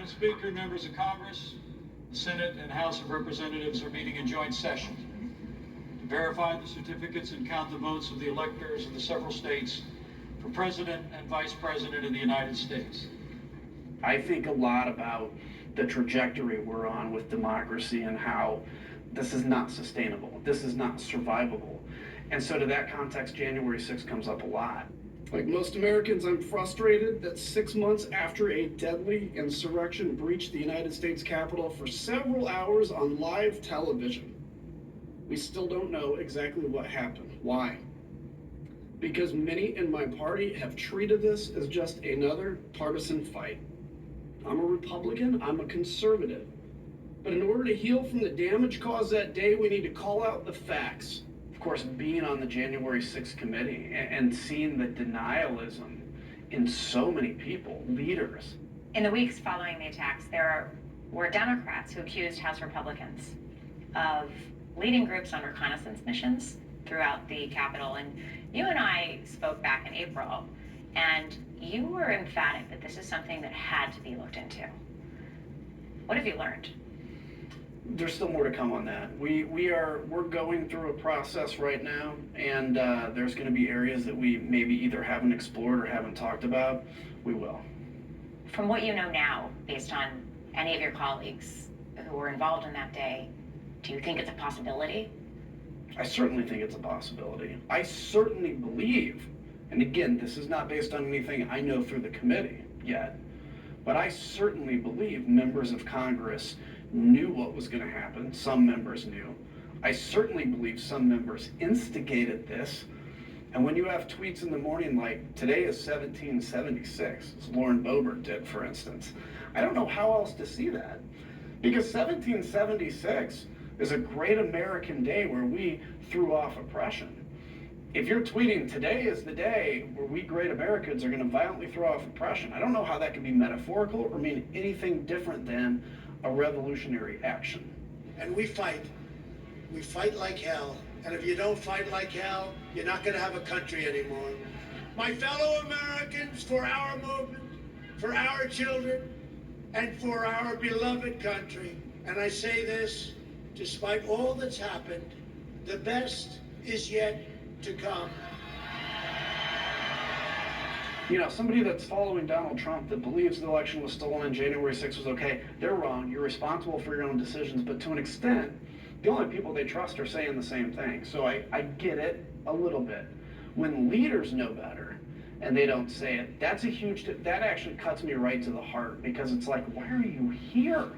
Madam Speaker, members of Congress, the Senate and House of Representatives are meeting in joint session to verify the certificates and count the votes of the electors of the several states for President and Vice President of the United States. I think a lot about the trajectory we're on with democracy and how this is not sustainable. This is not survivable. And so to that context, January 6th comes up a lot. Like most Americans, I'm frustrated that 6 months after a deadly insurrection breached the United States Capitol for several hours on live television, we still don't know exactly what happened. Why? Because many in my party have treated this as just another partisan fight. I'm a Republican, I'm a conservative. But in order to heal from the damage caused that day, we need to call out the facts. Of course, being on the January 6th committee and seeing the denialism in so many people, leaders. In the weeks following the attacks, there were Democrats who accused House Republicans of leading groups on reconnaissance missions throughout the Capitol. And you and I spoke back in April, and you were emphatic that this is something that had to be looked into. What have you learned? There's still more to come on that. We're going through a process right now, and there's going to be areas that we maybe either haven't explored or haven't talked about. We will. From what you know now, based on any of your colleagues who were involved in that day, do you think it's a possibility? I certainly think it's a possibility. I certainly believe, and again, this is not based on anything I know through the committee yet, but I certainly believe members of Congress knew what was going to happen. Some members knew. I certainly believe some members instigated this. And when you have tweets in the morning like, today is 1776, as Lauren Boebert did, for instance, I don't know how else to see that. Because 1776 is a great American day where we threw off oppression. If you're tweeting, today is the day where we great Americans are going to violently throw off oppression, I don't know how that can be metaphorical or mean anything different than a revolutionary action. And we fight. We fight like hell. And if you don't fight like hell, you're not going to have a country anymore. My fellow Americans, for our movement, for our children, and for our beloved country. And I say this, despite all that's happened, the best is yet to come. You know, somebody that's following Donald Trump that believes the election was stolen and January 6th was okay, they're wrong. You're responsible for your own decisions, but to an extent, the only people they trust are saying the same thing. So I get it a little bit. When leaders know better and they don't say it, that's a huge, that actually cuts me right to the heart, because it's like, why are you here?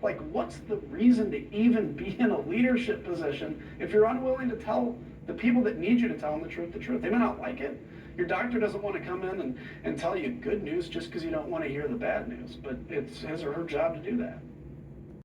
Like, what's the reason to even be in a leadership position if you're unwilling to tell the people that need you to tell them the truth? They may not like it. Your doctor doesn't want to come in and tell you good news just because you don't want to hear the bad news, but it's his or her job to do that.